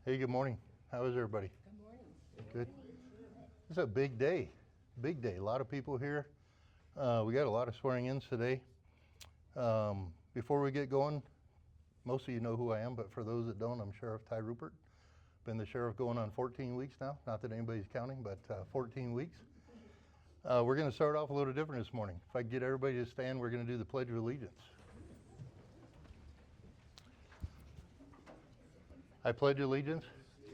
Hey, good morning. How is everybody? Good morning. Good. It's a big day. Big day. A lot of people here. We got a lot of swearing-ins today. Before we get going, most of you know who I am, but for those that don't, I'm Sheriff Ty Rupert. Been the sheriff going on 14 weeks now. Not that anybody's counting, but 14 weeks. We're going to start off a little different this morning. If I can get everybody to stand, we're going to do the Pledge of Allegiance. I pledge allegiance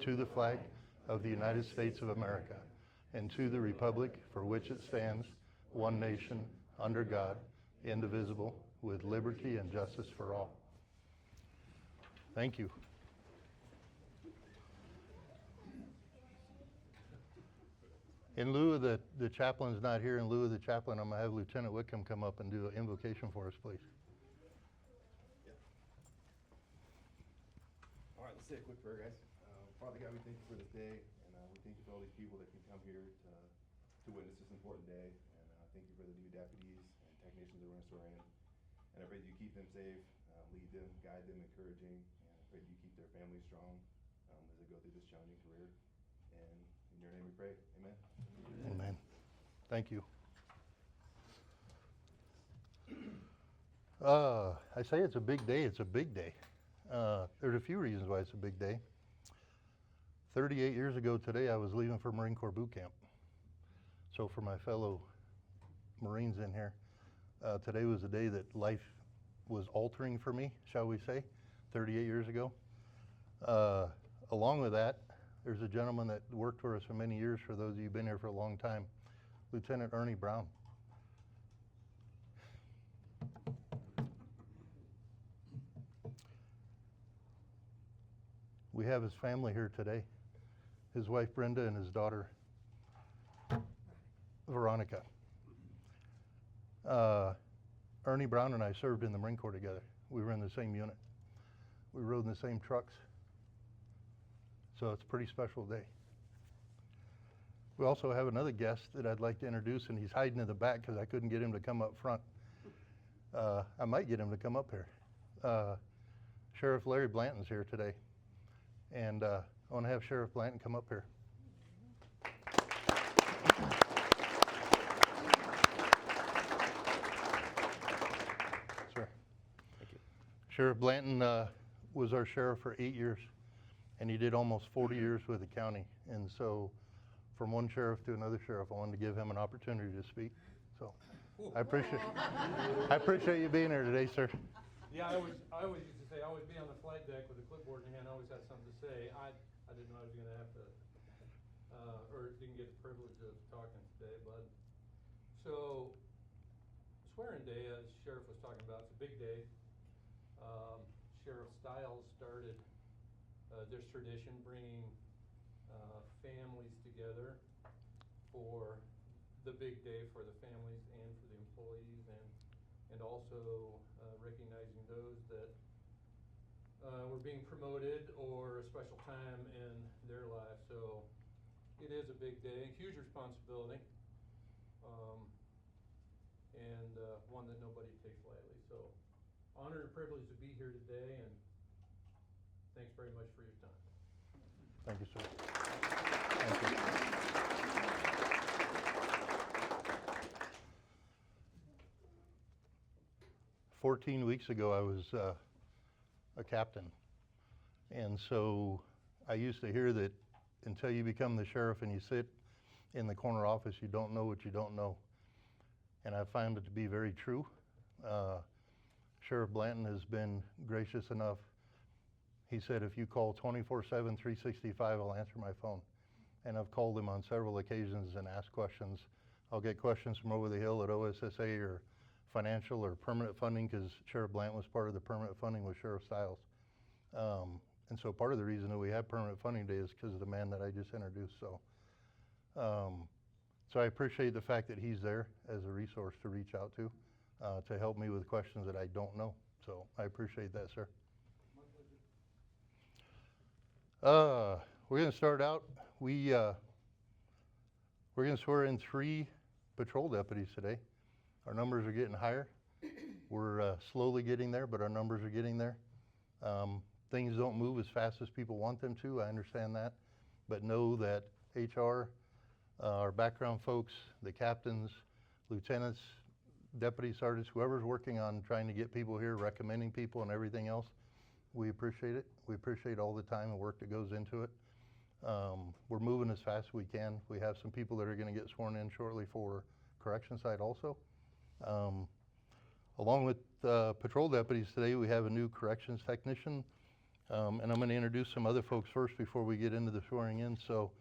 to the flag of the United States of America and to the republic for which it stands, one nation, under God, indivisible, with liberty and justice for all. Thank you. In lieu of the chaplain's not here, in lieu of the chaplain, I'm going to have Lieutenant Wickham come up and do an invocation for us, please. All right, let's say a quick prayer, guys. Father God, we thank you for this day, and we thank you for all these people that can come here to witness this important day. And thank you for the new deputies and technicians that we're going to swear in. And I pray that you keep them safe, lead them, guide them, encouraging, and I pray that you keep their families strong as they go through this challenging career. And in your name we pray, amen. Amen. Thank you. I say it's a big day. It's a big day. There's a few reasons why it's a big day. 38 years ago today, I was leaving for Marine Corps boot camp. So for my fellow Marines in here, today was the day that life was altering for me, shall we say, 38 years ago. Along with that, there's a gentleman that worked for us for many years, for those of you who've been here for a long time, Lieutenant Ernie Brown. We have his family here today, his wife Brenda and his daughter Veronica. Ernie Brown and I served in the Marine Corps together. We were in the same unit. We rode in the same trucks. So it's a pretty special day. We also have another guest that I'd like to introduce, and he's hiding in the back because I couldn't get him to come up front. I might get him to come up here. Sheriff Larry Blanton's here today. And I want to have Sheriff Blanton come up here. Sir. Thank you. Sheriff Blanton was our sheriff for 8 years, and he did almost 40 years with the county. And so from one sheriff to another sheriff, I wanted to give him an opportunity to speak. So I appreciate you being here today, sir. Yeah, I always used to say, I always be on the flight deck with a clipboard in hand, I always had something to say. I didn't know I was gonna have to, or didn't get the privilege of talking today, bud. So, swearing day, as Sheriff was talking about, it's a big day. Sheriff Stiles started this tradition, bringing families together for the big day for the families and for the employees, and also recognizing those that were being promoted or a special time in their life. So it is a big day, huge responsibility, and one that nobody takes lightly. So honor and privilege to be here today, and thanks very much for your time. Thank you, sir. Thank you. 14 weeks ago, I was a captain. And so I used to hear that until you become the sheriff and you sit in the corner office, you don't know what you don't know. And I found it to be very true. Sheriff Blanton has been gracious enough. He said, if you call 24/7, 365, I'll answer my phone. And I've called him on several occasions and asked questions. I'll get questions from over the hill at OSSA or financial or permanent funding, because Sheriff Blanton was part of the permanent funding with Sheriff Stiles. And so part of the reason that we have permanent funding day is because of the man that I just introduced. So I appreciate the fact that he's there as a resource to reach out to help me with questions that I don't know. So I appreciate that, sir. We're going to start out. We're going to swear in 3 patrol deputies today. Our numbers are getting higher. We're slowly getting there, but our numbers are getting there. things don't move as fast as people want them to, I understand that. But know that HR, our background folks, the captains, lieutenants, deputy sergeants, whoever's working on trying to get people here, recommending people and everything else, we appreciate it. We appreciate all the time and work that goes into it. We're moving as fast as we can. We have some people that are gonna get sworn in shortly for correction side also. Along with patrol deputies today, we have a new corrections technician. And I'm gonna introduce some other folks first before we get into the swearing in. So,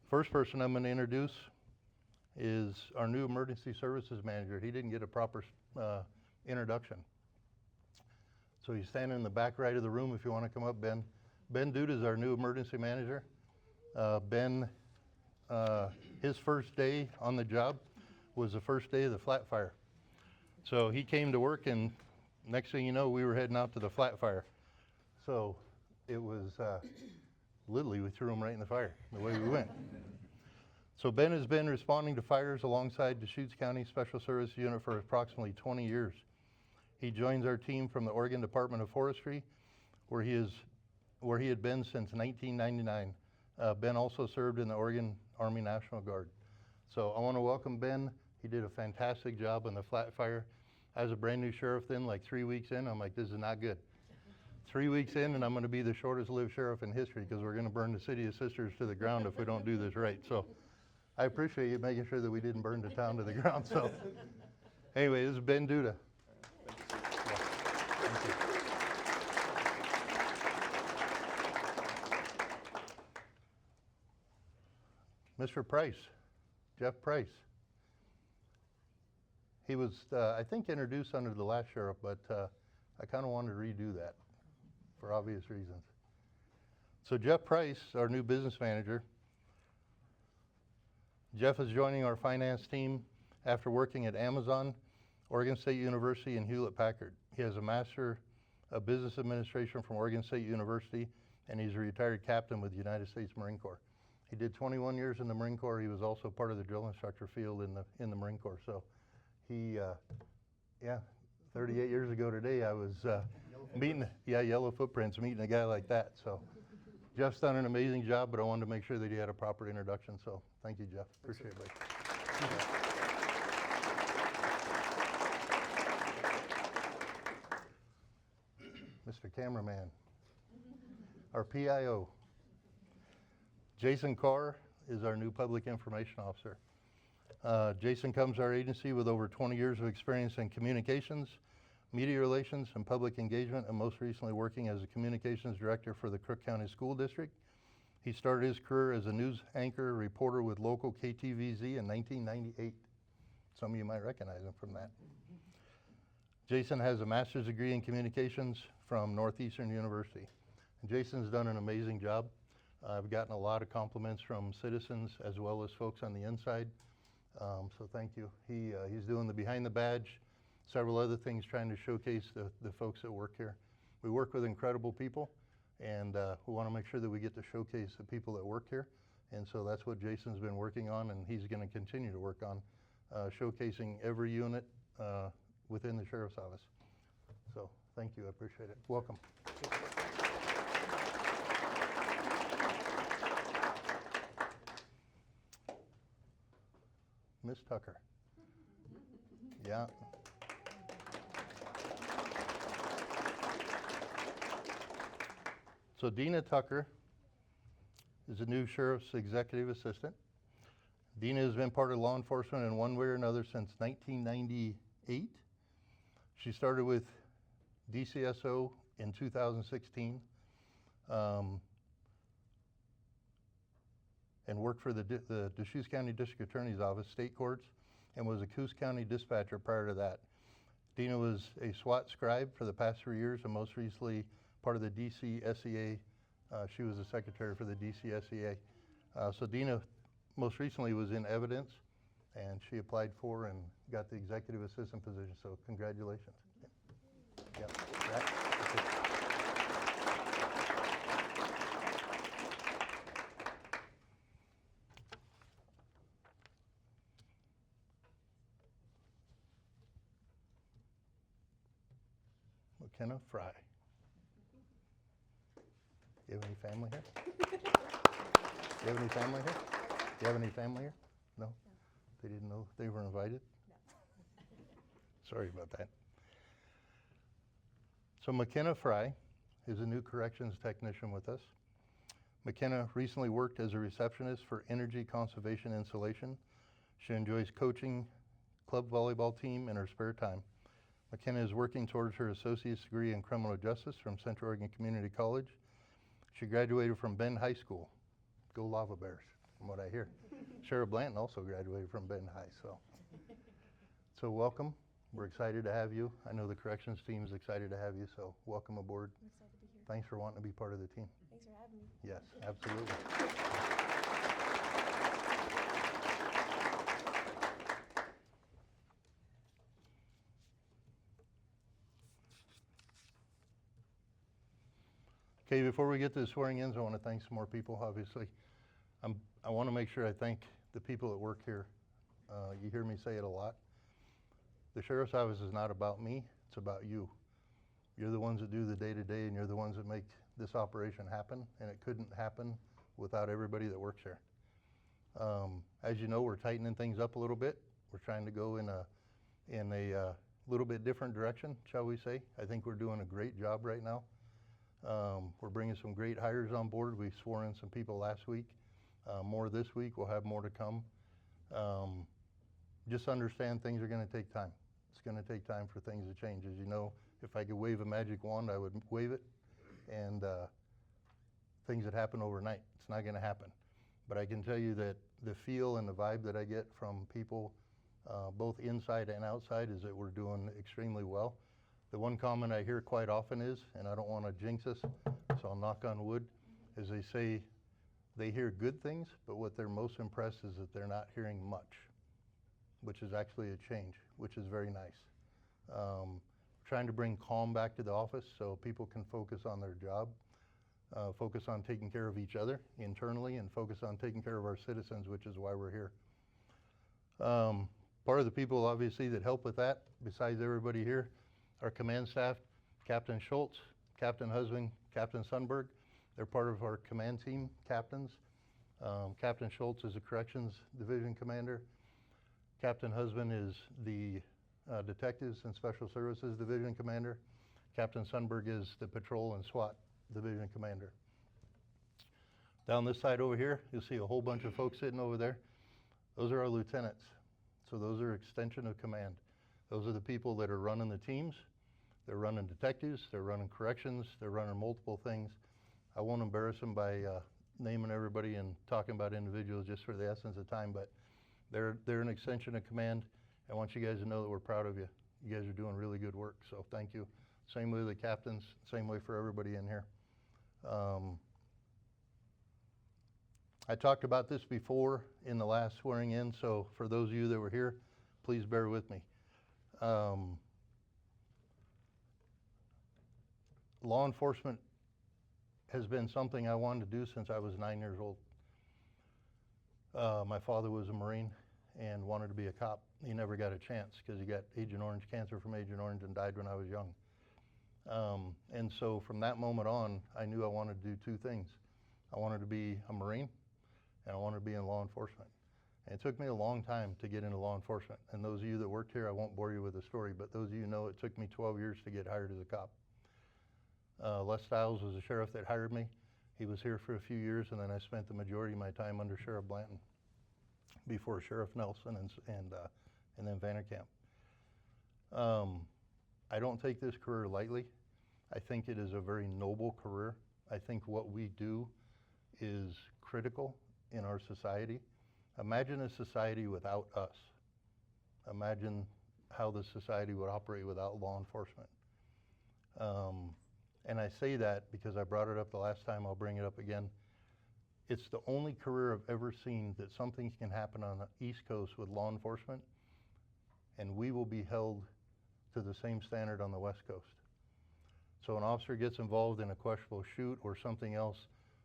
first person I'm gonna introduce is our new emergency services manager. He didn't get a proper introduction. So he's standing in the back right of the room if you wanna come up, Ben. Ben Dude is our new emergency manager. Ben, his first day on the job was the first day of the flat fire. So he came to work and next thing you know, we were heading out to the flat fire. So it was, literally we threw him right in the fire, the way we went. So Ben has been responding to fires alongside Deschutes County Special Service Unit for approximately 20 years. He joins our team from the Oregon Department of Forestry, where he had been since 1999. Ben also served in the Oregon Army National Guard. So I want to welcome Ben. He did a fantastic job on the flat fire. I was a brand new sheriff then, like 3 weeks in, I'm like, this is not good. 3 weeks in and I'm gonna be the shortest lived sheriff in history because we're gonna burn the city of Sisters to the ground if we don't do this right. So I appreciate you making sure that we didn't burn the town to the ground. So anyway, this is Ben Duda. Mr. Price, Jeff Price. He was, I think, introduced under the last sheriff, but I kind of wanted to redo that for obvious reasons. So Jeff Price, our new business manager. Jeff is joining our finance team after working at Amazon, Oregon State University, and Hewlett-Packard. He has a Master of Business Administration from Oregon State University, and he's a retired captain with the United States Marine Corps. He did 21 years in the Marine Corps. He was also part of the drill instructor field in the Marine Corps. So he, 38 years ago today, I was meeting, yellow footprints, meeting a guy like that. So Jeff's done an amazing job, but I wanted to make sure that he had a proper introduction. So thank you, Jeff. Appreciate it, buddy. Mr. Cameraman, our PIO. Jason Carr is our new public information officer. Jason comes to our agency with over 20 years of experience in communications, media relations, and public engagement, and most recently working as a communications director for the Crook County School District. He started his career as a news anchor reporter with local KTVZ in 1998. Some of you might recognize him from that. Jason has a master's degree in communications from Northeastern University. And Jason's done an amazing job. I've gotten a lot of compliments from citizens as well as folks on the inside. So thank you. He's doing the behind the badge, several other things trying to showcase the folks that work here. We work with incredible people, and we want to make sure that we get to showcase the people that work here. And so that's what Jason's been working on, and he's going to continue to work on, showcasing every unit within the Sheriff's Office. So thank you, I appreciate it. Welcome. Miss Tucker. Yeah. So Dina Tucker is a new sheriff's executive assistant. Dina has been part of law enforcement in one way or another since 1998. She started with DCSO in 2016 and worked for the Deschutes County District Attorney's Office, state courts, and was a Coos County dispatcher prior to that. Dina was a SWAT scribe for the past 3 years and most recently part of the DCSEA. She was the secretary for the DCSEA. So Dina most recently was in evidence, and she applied for and got the executive assistant position, so congratulations. Yeah. McKenna Fry. You have any family here? You have any family here? You have any family here? No? They didn't know they were invited? Sorry about that. So McKenna Fry is a new corrections technician with us. McKenna recently worked as a receptionist for Energy Conservation Installation. She enjoys coaching club volleyball team in her spare time. McKenna is working towards her associate's degree in criminal justice from Central Oregon Community College. She graduated from Bend High School. Go Lava Bears, from what I hear. Sheriff Blanton also graduated from Bend High, so welcome. We're excited to have you. I know the corrections team is excited to have you, so welcome aboard. I'm excited to be here. Thanks for wanting to be part of the team. Thanks for having me. Yes, absolutely. Okay, before we get to the swearing-ins, I want to thank some more people, obviously. I want to make sure I thank the people that work here. You hear me say it a lot. The Sheriff's Office is not about me, it's about you. You're the ones that do the day-to-day, and you're the ones that make this operation happen, and it couldn't happen without everybody that works here. As you know, we're tightening things up a little bit. We're trying to go in a little bit different direction, shall we say. I think we're doing a great job right now. We're bringing some great hires on board. We swore in some people last week. More this week. We'll have more to come. Just understand things are going to take time. It's going to take time for things to change. As you know, if I could wave a magic wand, I would wave it, and things that happen overnight. It's not going to happen. But I can tell you that the feel and the vibe that I get from people, both inside and outside, is that we're doing extremely well. The one comment I hear quite often is, and I don't want to jinx us, so I'll knock on wood, is they say they hear good things, but what they're most impressed is that they're not hearing much, which is actually a change, which is very nice. Trying to bring calm back to the office so people can focus on their job, focus on taking care of each other internally, and focus on taking care of our citizens, which is why we're here. Part of the people, obviously, that help with that, besides everybody here, our command staff, Captain Schultz, Captain Husband, Captain Sundberg. They're part of our command team captains. Captain Schultz is a corrections division commander. Captain Husband is the detectives and special services division commander. Captain Sundberg is the patrol and SWAT division commander. Down this side over here, you'll see a whole bunch of folks sitting over there. Those are our lieutenants. So those are extension of command. Those are the people that are running the teams. They're running detectives, they're running corrections, they're running multiple things. I won't embarrass them by naming everybody and talking about individuals just for the essence of time, but they're an extension of command. I want you guys to know that we're proud of you. You guys are doing really good work, so thank you. Same way the captains, same way for everybody in here. I talked about this before in the last swearing in, so for those of you that were here, please bear with me. Law enforcement has been something I wanted to do since I was 9 years old. My father was a Marine and wanted to be a cop. He never got a chance because he got Agent Orange cancer from Agent Orange and died when I was young. And so from that moment on, I knew I wanted to do two things. I wanted to be a Marine and I wanted to be in law enforcement. And it took me a long time to get into law enforcement. And those of you that worked here, I won't bore you with the story, but those of you know it took me 12 years to get hired as a cop. Les Stiles was the sheriff that hired me. He was here for a few years, and then I spent the majority of my time under Sheriff Blanton before Sheriff Nelson and then Vanderkamp. I don't take this career lightly. I think it is a very noble career. I think what we do is critical in our society. Imagine a society without us. Imagine how the society would operate without law enforcement. And I say that because I brought it up the last time, I'll bring it up again. It's the only career I've ever seen that something can happen on the East Coast with law enforcement, and we will be held to the same standard on the West Coast. So an officer gets involved in a questionable shoot or something else,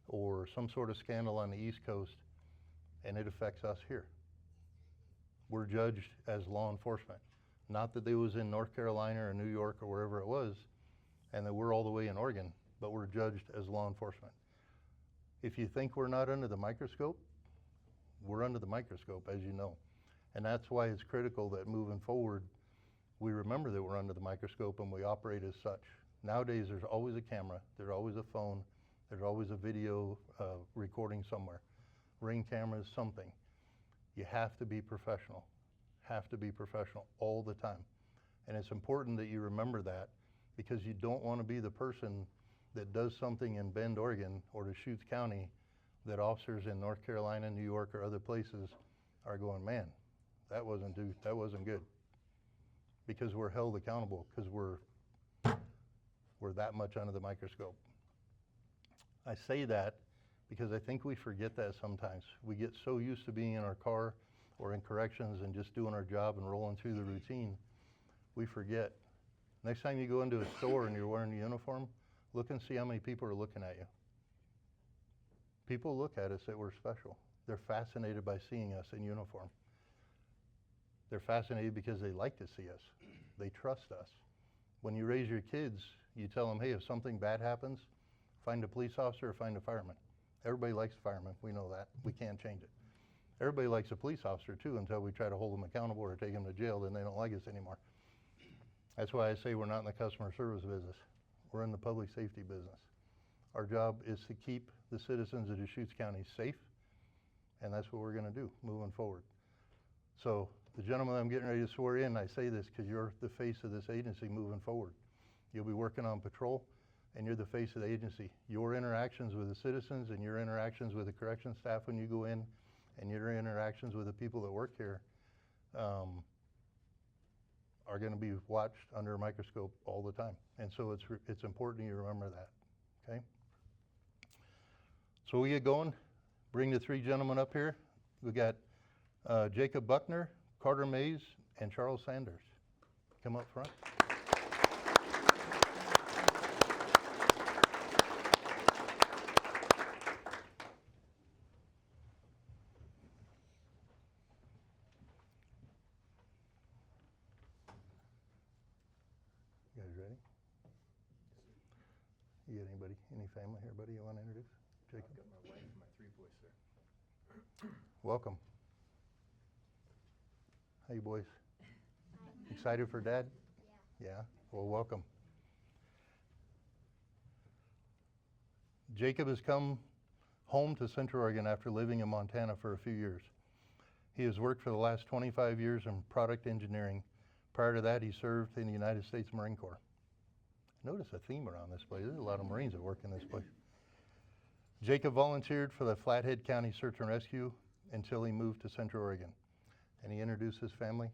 or some sort of scandal on the East Coast, and it affects us here. We're judged as law enforcement. Not that they was in North Carolina or New York or wherever it was, and that we're all the way in Oregon, but we're judged as law enforcement. If you think we're not under the microscope, we're under the microscope, as you know. And that's why it's critical that moving forward, we remember that we're under the microscope and we operate as such. Nowadays, there's always a camera, there's always a phone, there's always a video recording somewhere. Ring cameras, something. You have to be professional all the time. And it's important that you remember that, because you don't want to be the person that does something in Bend, Oregon, or Deschutes County that officers in North Carolina, New York, or other places are going, man, that wasn't good. Because we're held accountable, because we're that much under the microscope. I say that because I think we forget that sometimes. We get so used to being in our car or in corrections and just doing our job and rolling through the routine, we forget. Next time you go into a store and you're wearing a uniform, look and see how many people are looking at you. People look at us that we're special. They're fascinated by seeing us in uniform. They're fascinated because they like to see us. They trust us. When you raise your kids, you tell them, hey, if something bad happens, find a police officer or find a fireman. Everybody likes firemen, we know that. We can't change it. Everybody likes a police officer too, until we try to hold them accountable or take them to jail, then they don't like us anymore. That's why I say we're not in the customer service business. We're in the public safety business. Our job is to keep the citizens of Deschutes County safe, and that's what we're gonna do moving forward. So the gentleman I'm getting ready to swear in, I say this because you're the face of this agency moving forward. You'll be working on patrol, and you're the face of the agency. Your interactions with the citizens and your interactions with the corrections staff when you go in, and your interactions with the people that work here are gonna be watched under a microscope all the time. And so it's important you remember that, okay? So we get going, bring the three gentlemen up here. We got Jacob Buckner, Carter Mays, and Charles Sanders. Come up front. You guys ready? You got anybody, any family here, buddy, you want to introduce? Jacob? I've got my wife and my 3 boys, sir. Welcome. How you boys? Excited for Dad? Yeah. Yeah? Well, welcome. Jacob has come home to Central Oregon after living in Montana for a few years. He has worked for the last 25 years in product engineering. Prior to that, he served in the United States Marine Corps. Notice a theme around this place. There's a lot of Marines that work in this place. Jacob volunteered for the Flathead County Search and Rescue until he moved to Central Oregon. And he introduced his family.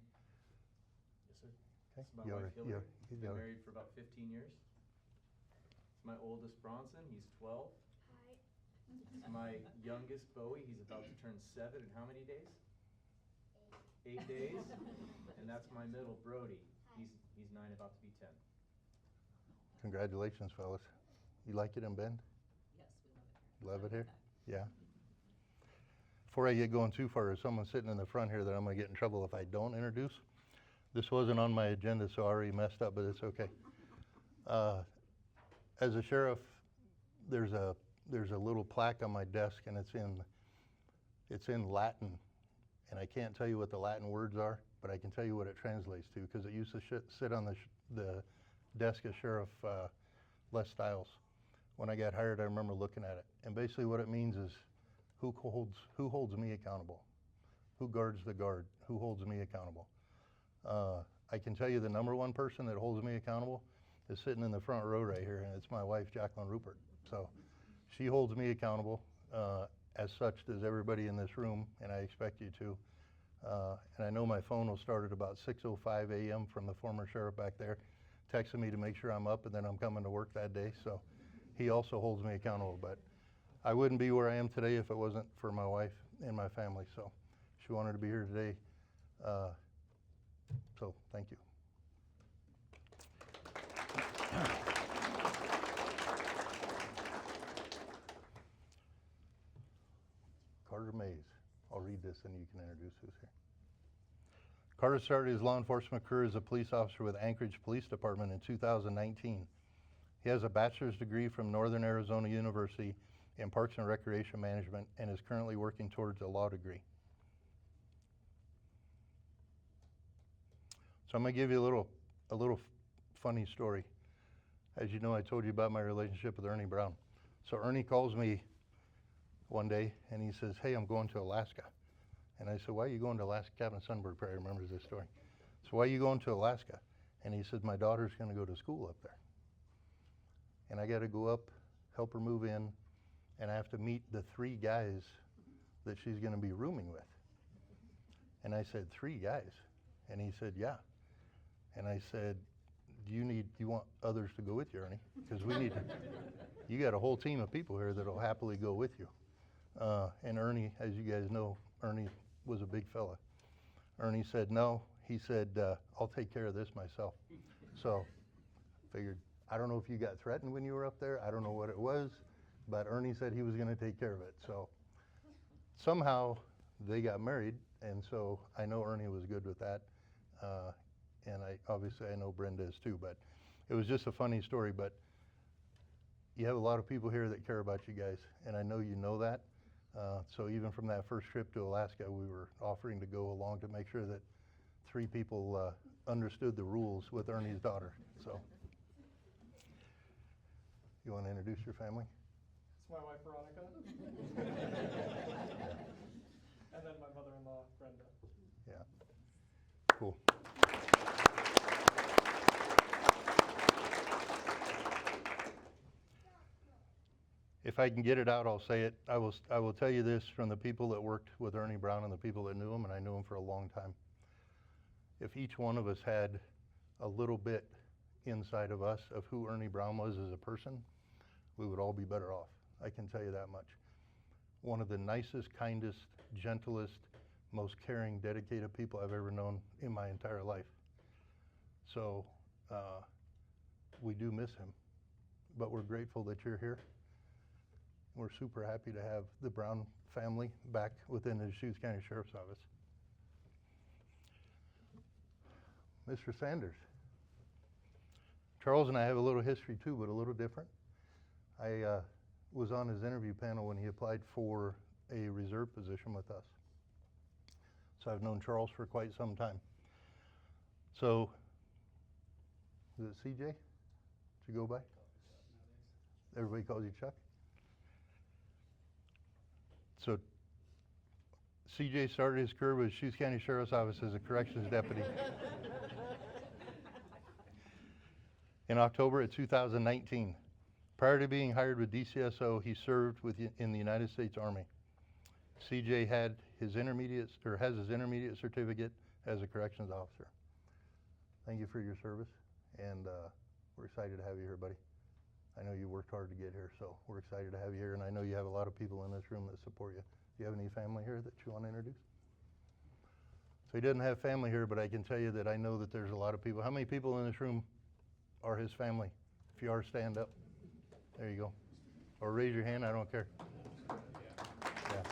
Yes, sir. Okay. This is my wife, Hillary. We've been married for about 15 years. It's my oldest, Bronson. He's 12. Hi. It's my youngest, Bowie. He's about to turn 7 in how many days? 8 days. And that's my middle, Brody. He's 9, about to be 10. Congratulations, fellas. You like it in Bend? Yes, we love it here. Love it here? Yeah. Before I get going too far, there's someone sitting in the front here that I'm gonna get in trouble if I don't introduce. This wasn't on my agenda, so I already messed up, but it's okay. As a sheriff, there's a little plaque on my desk, and it's in Latin, and I can't tell you what the Latin words are, but I can tell you what it translates to, because it used to sit on the desk of Sheriff Les Stiles. When I got hired, I remember looking at it, and basically what it means is who holds me accountable? Who guards the guard? Who holds me accountable? I can tell you the number one person that holds me accountable is sitting in the front row right here, and it's my wife, Jacqueline Rupert. So she holds me accountable. As such does everybody in this room, and I expect you to. And I know my phone will start at about 6:05 a.m. from the former sheriff back there, texting me to make sure I'm up, and then I'm coming to work that day. So he also holds me accountable. But I wouldn't be where I am today if it wasn't for my wife and my family. So she wanted to be here today. So thank you. Carter Mays. I'll read this and you can introduce who's here. Carter started his law enforcement career as a police officer with Anchorage Police Department in 2019. He has a bachelor's degree from Northern Arizona University in Parks and Recreation Management and is currently working towards a law degree. So I'm going to give you a little funny story. As you know, I told you about my relationship with Ernie Brown. So Ernie calls me one day and he says, "Hey, I'm going to Alaska." And I said, "Why are you going to Alaska?" Captain Sundberg probably remembers this story. "So why are you going to Alaska?" And he said, "My daughter's going to go to school up there. And I got to go up, help her move in, and I have to meet the 3 guys that she's going to be rooming with." And I said, "3 guys?" And he said, "Yeah." And I said, do you want others to go with you, Ernie? Because you got a whole team of people here that'll happily go with you. And Ernie, as you guys know, Ernie was a big fella. Ernie said, "No," he said, "I'll take care of this myself." So figured, I don't know if you got threatened when you were up there. I don't know what it was, but Ernie said he was going to take care of it. So somehow they got married, and so I know Ernie was good with that. And obviously I know Brenda is too, but it was just a funny story. But you have a lot of people here that care about you guys, and I know you know that. So even from that first trip to Alaska, we were offering to go along to make sure that 3 people understood the rules with Ernie's daughter. So you want to introduce your family? It's my wife, Veronica. And then my mother-in-law, Brenda. Yeah. Cool. If I can get it out, I'll say it. I will tell you this from the people that worked with Ernie Brown and the people that knew him, and I knew him for a long time. If each one of us had a little bit inside of us of who Ernie Brown was as a person, we would all be better off. I can tell you that much. One of the nicest, kindest, gentlest, most caring, dedicated people I've ever known in my entire life. So we do miss him, but we're grateful that you're here. We're super happy to have the Brown family back within the Deschutes County Sheriff's Office. Mr. Sanders. Charles and I have a little history too, but a little different. I was on his interview panel when he applied for a reserve position with us. So I've known Charles for quite some time. So, is it CJ? Did you go by? Everybody calls you Chuck? So CJ started his career with Deschutes County Sheriff's Office as a corrections deputy. In October of 2019. Prior to being hired with DCSO, he served in the United States Army. CJ has his intermediate certificate as a corrections officer. Thank you for your service, and we're excited to have you here, buddy. I know you worked hard to get here, so we're excited to have you here, and I know you have a lot of people in this room that support you. Do you have any family here that you want to introduce? So he doesn't have family here, but I can tell you that I know that there's a lot of people. How many people in this room are his family? If you are, stand up. There you go. Or raise your hand, I don't care. Yeah.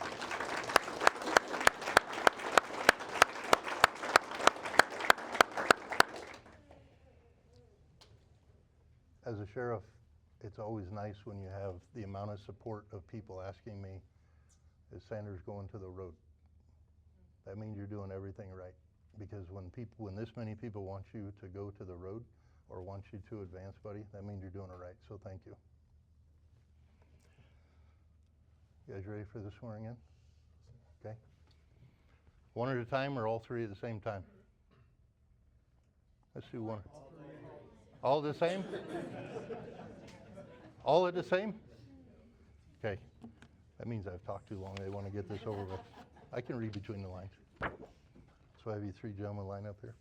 As a sheriff, it's always nice when you have the amount of support of people asking me, is Sanders going to the road? That means you're doing everything right. Because when this many people want you to go to the road or want you to advance, buddy, that means you're doing it right. So thank you. You guys ready for the swearing in? Okay. One at a time or all 3 at the same time? Let's do one. All the same? All at the same? Okay. That means I've talked too long. They want to get this over with. I can read between the lines. So I have you 3 gentlemen line up here.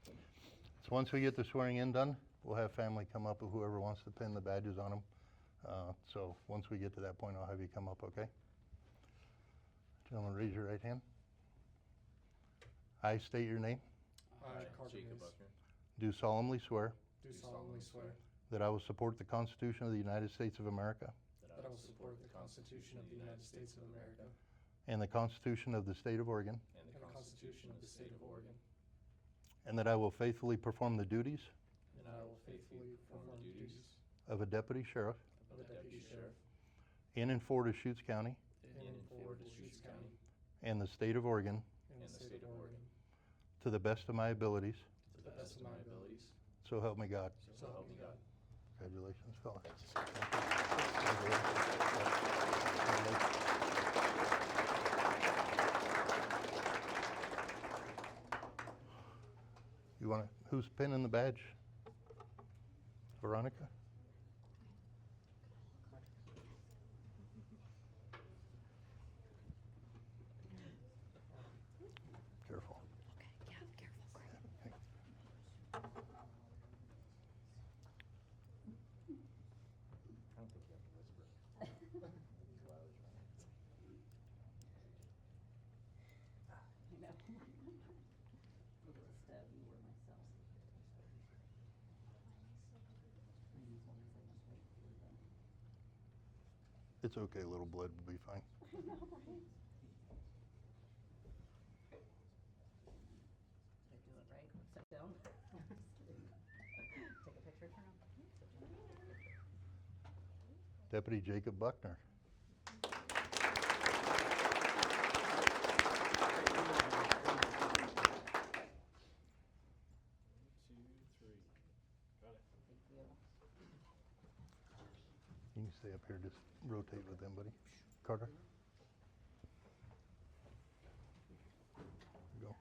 So once we get the swearing in done, we'll have family come up, or whoever wants to pin the badges on them. So once we get to that point, I'll have you come up, okay? Gentlemen, raise your right hand. I state your name. I, Jacob Buckner. Do solemnly swear do solemnly swear that I will support the Constitution of the United States of America that I will support the Constitution of the United States of America and the Constitution of the State of Oregon, and the Constitution of the State of Oregon, and that I will faithfully perform the duties and I will faithfully perform the duties of a deputy sheriff of a deputy sheriff in and for Deschutes County in and for Deschutes County and the state of Oregon and the state of Oregon to the best of my abilities. to the best of my abilities. So help me God. So help me God. Congratulations, fella. You want to, who's pinning the badge? Veronica? Careful. Okay, yeah, careful, Greg. I don't think you have to whisper. Maybe loud as well. I know. A little stab you were myself. It's okay, a little blood will be fine. Did I do it right? Sit down. Take a picture, turn on. Deputy Jacob Buckner. You can stay up here, just rotate with them, buddy. Carter? Go.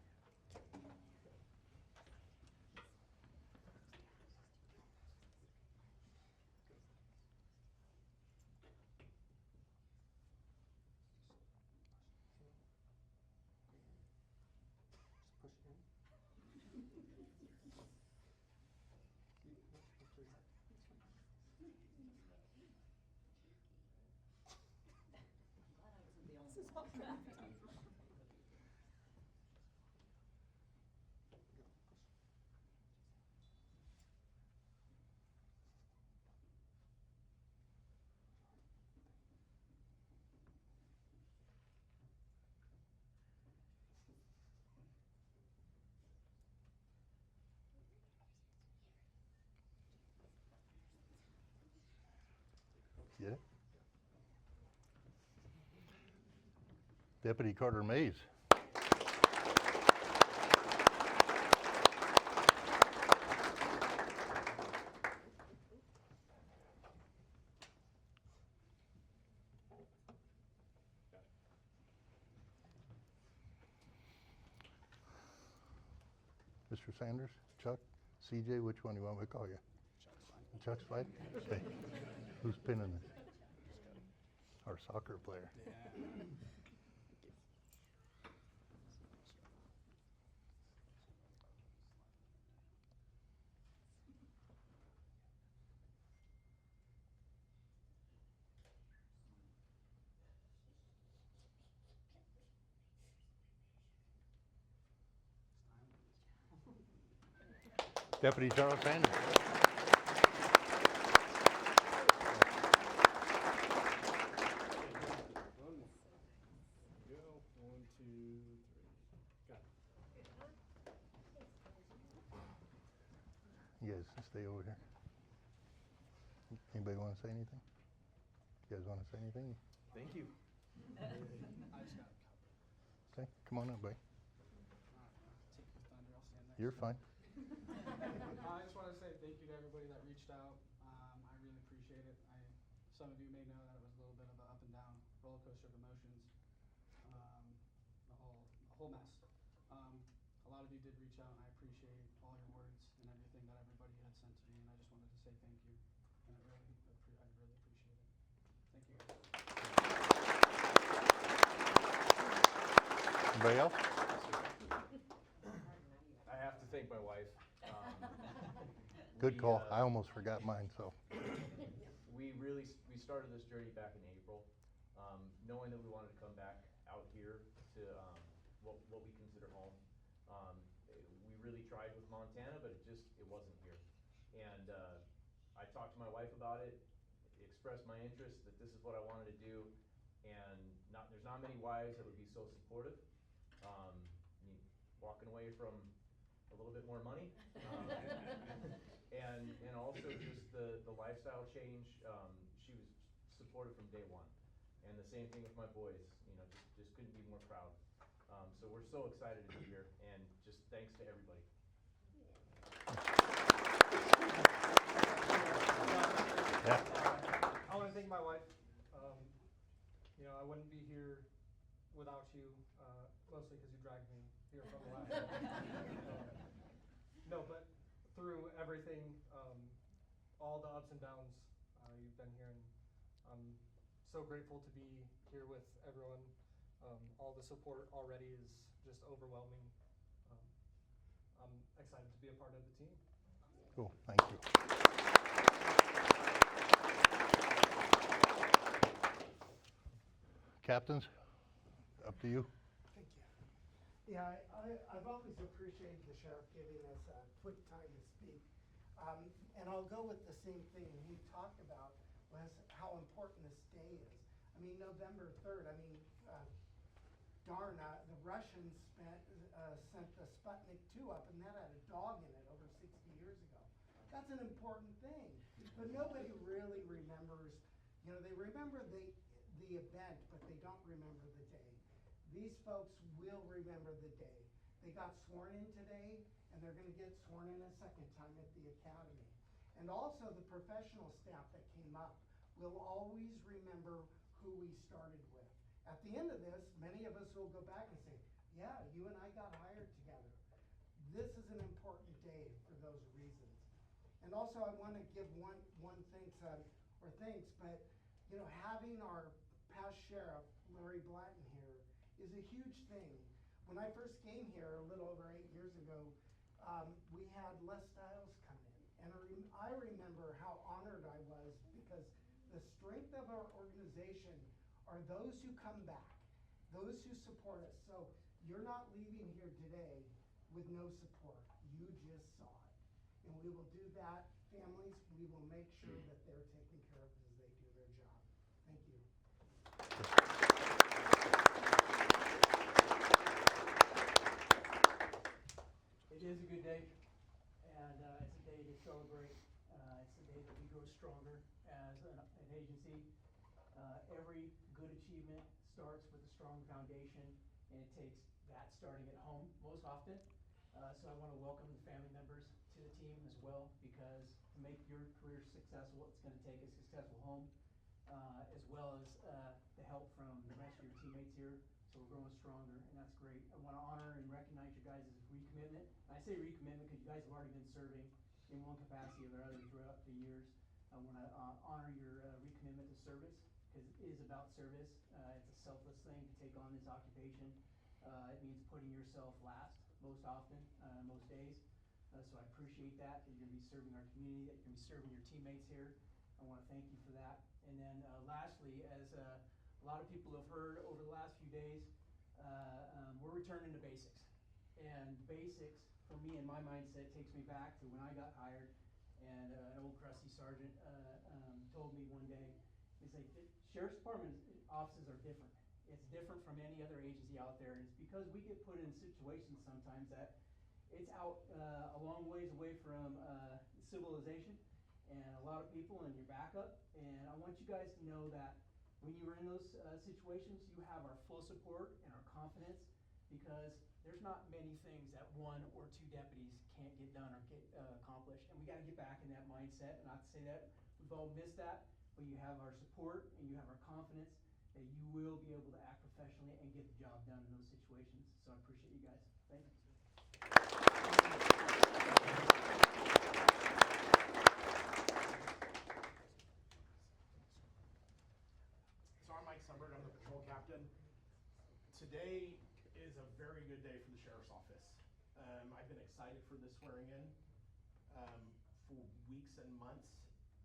Get it? Deputy Carter Mays. Mr. Sanders, Chuck, CJ, which one do you want me to call you? Chuck's fine. Okay. Who's pinning it? Our soccer player. Deputy Charles Sanders. You guys stay over here. Anybody want to say anything? You guys want to say anything? Thank you. Okay, come on up, buddy. Take your thunder, I'll stand next You're to you. fine. I just want to say thank you to everybody that reached out. I really appreciate it. Some of you may know that it was a little bit of an up and down roller coaster of emotions. A whole mess. A lot of you did reach out, and I appreciate all your words and everything that everybody had sent to me, and I just wanted to say thank you. And I really appreciate it. Thank you. Anybody else? I have to thank my wife. Good we, call. I almost forgot mine, so. We started this journey back in April, knowing that we wanted to come back out here to what we consider home. We really tried with Montana, but it wasn't here. And I talked to my wife about it, expressed my interest that this is what I wanted to do, and there's not many wives that would be so supportive. I mean, walking away from a little bit more money, and also just the lifestyle change. She was supportive from day one. And the same thing with my boys, you know, just couldn't be more proud. So we're so excited to be here, and just thanks to everybody. Yeah. I want to thank my wife. You know, I wouldn't be here without you, mostly because you dragged me here from the last one. No, but through everything, all the ups and downs, you've been here, and I'm so grateful to be here with everyone. All the support already is just overwhelming. I'm excited to be a part of the team. Cool, thank you. Captains, up to you. Thank you. Yeah, I've always appreciated the sheriff giving us a quick time to speak. And I'll go with the same thing we talked about, was how important this day is. I mean, November 3rd, the Russians sent the Sputnik 2 up, and that had a dog in it over 60 years ago. That's an important thing. But nobody really remembers, you know, they remember the event, but they don't remember the day. These folks will remember the day. They got sworn in today, and they're going to get sworn in a second time at the academy. And also the professional staff that came up will always remember who we started with. At the end of this, many of us will go back and say, yeah, you and I got hired together. This is an important day for those reasons. And also I want to give one thanks, but you know, having our past sheriff, Larry Blanton, here is a huge thing. When I first came here a little over 8 years ago, we had Les Stiles come in. And I remember how honored I was, because the strength of our organization are those who come back, those who support us. So you're not leaving here today with no support. You just saw it. And we will do that. Families, we will make sure that they're taken care of as they do their job. Thank you. It is a good day, and it's a day to celebrate. It's a day that we grow stronger as an agency. Every good achievement starts with a strong foundation, and it takes that starting at home most often. So I want to welcome the family members to the team as well, because to make your career successful, it's going to take a successful home, as well as the help from the rest of your teammates here. So we're growing stronger, and that's great. I want to honor and recognize your guys' recommitment. I say recommitment because you guys have already been serving in one capacity or other throughout the years. I want to honor your recommitment to service, because it is about service. It's a selfless thing to take on this occupation. It means putting yourself last most often, most days. So I appreciate that you're going to be serving our community, that you're going to be serving your teammates here. I want to thank you for that. And then lastly, as a lot of people have heard over the last few days, we're returning to basics. And basics, for me, in my mindset, takes me back to when I got hired, and an old crusty sergeant told me one day, he's like, Sheriff's Department offices are different. It's different from any other agency out there, and it's because we get put in situations sometimes that it's out a long ways away from civilization and a lot of people and your backup. And I want you guys to know that when you are in those situations, you have our full support and our confidence, because there's not many things that one or two deputies can't get done or get accomplished. And we got to get back in that mindset. And not to say that we've all missed that, but you have our support and you have our confidence that you will be able to act professionally and get the job done in those situations. So I appreciate you guys. Thank you. So I'm Mike Sumbert, I'm the patrol captain. Today is a very good day for the sheriff's office. I've been excited for this swearing in for weeks and months.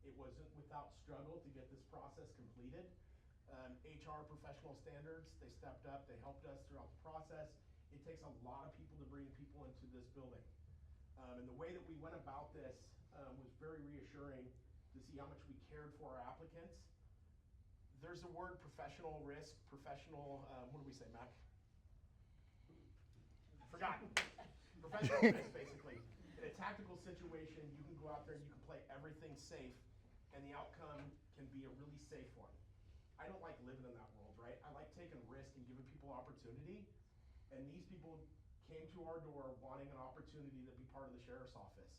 It wasn't without struggle to get this process completed. HR professional standards, they stepped up, they helped us throughout the process. It takes a lot of people to bring people into this building. And the way that we went about this was very reassuring to see how much we cared for our applicants. There's a word, professional risk, professional, what do we say, Mac? Forgotten. Professional risk, basically. In a tactical situation, you can go out there and you can play everything safe, and the outcome can be a really safe one. I don't like living in that world, right? I like taking risk and giving people opportunity. And these people came to our door wanting an opportunity to be part of the sheriff's office.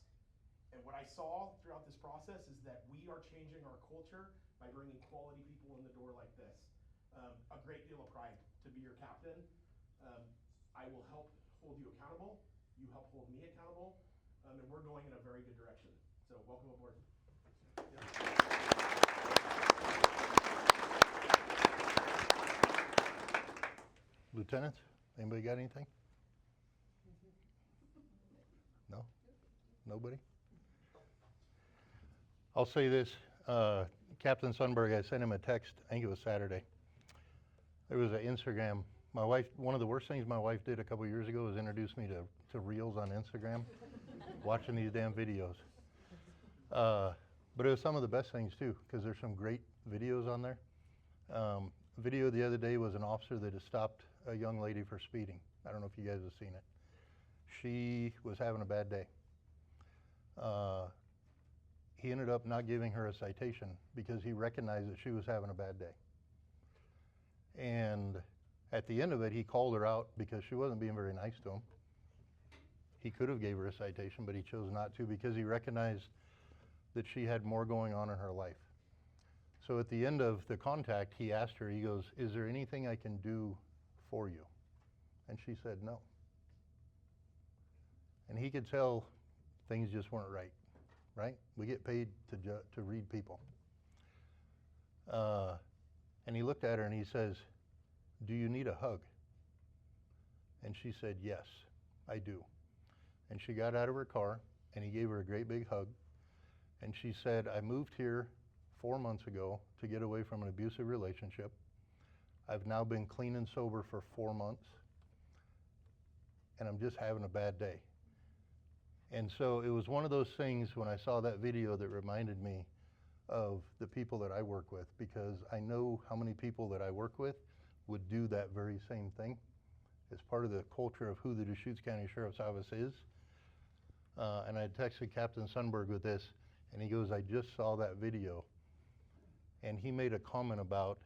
And what I saw throughout this process is that we are changing our culture by bringing quality people in the door like this. A great deal of pride to be your captain. I will help hold you accountable. You help hold me accountable. And we're going in a very good direction. So welcome aboard. Lieutenants, anybody got anything? No? Nobody? I'll say this, Captain Sundberg, I sent him a text, I think it was Saturday. There was an Instagram. My wife, one of the worst things my wife did a couple years ago was introduce me to reels on Instagram, watching these damn videos. But it was some of the best things too, because there's some great videos on there. Video the other day was an officer that had stopped a young lady for speeding. I don't know if you guys have seen it. She was having a bad day. He ended up not giving her a citation because he recognized that she was having a bad day. And at the end of it, he called her out because she wasn't being very nice to him. He could have gave her a citation, but he chose not to because he recognized that she had more going on in her life. So at the end of the contact, he asked her, he goes, "Is there anything I can do for you?" And she said no. And he could tell things just weren't right? We get paid to read people. And he looked at her and he says, "Do you need a hug?" And she said, "Yes, I do." And she got out of her car and he gave her a great big hug. And she said, "I moved here 4 months ago to get away from an abusive relationship. I've now been clean and sober for 4 months. And I'm just having a bad day." And so it was one of those things when I saw that video that reminded me of the people that I work with, because I know how many people that I work with would do that very same thing. It's part of the culture of who the Deschutes County Sheriff's Office is. And I texted Captain Sundberg with this, and he goes, "I just saw that video." And he made a comment about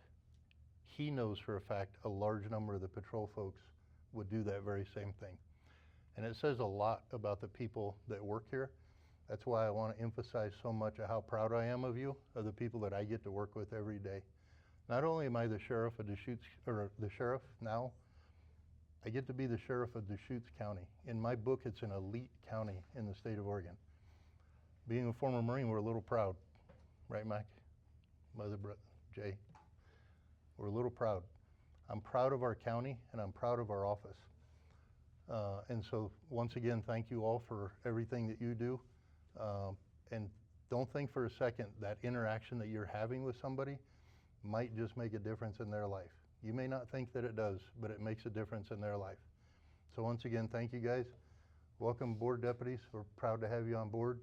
he knows for a fact a large number of the patrol folks would do that very same thing. And it says a lot about the people that work here. That's why I want to emphasize so much of how proud I am of you, of the people that I get to work with every day. Not only am I the sheriff of Deschutes, or the sheriff now, I get to be the sheriff of Deschutes County. In my book, it's an elite county in the state of Oregon. Being a former Marine, we're a little proud, right, Mike? Mother, Jay, we're a little proud. I'm proud of our county and I'm proud of our office. And so once again, thank you all for everything that you do. And don't think for a second that interaction that you're having with somebody might just make a difference in their life. You may not think that it does, but it makes a difference in their life. So once again, thank you guys. Welcome aboard, deputies. We're proud to have you on board.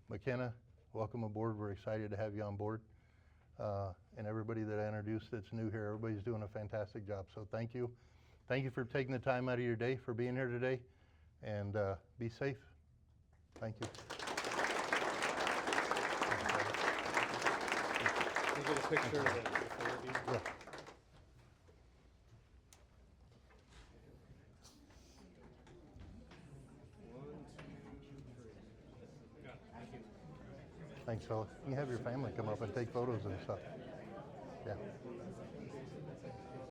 McKenna, welcome aboard. We're excited to have you on board. And everybody that I introduced that's new here, everybody's doing a fantastic job. So thank you. Thank you for taking the time out of your day for being here today, and be safe. Thank you. Can we get a picture of the four of you? Yeah. Thanks, fellas. You can have your family come up and take photos and stuff. Yeah.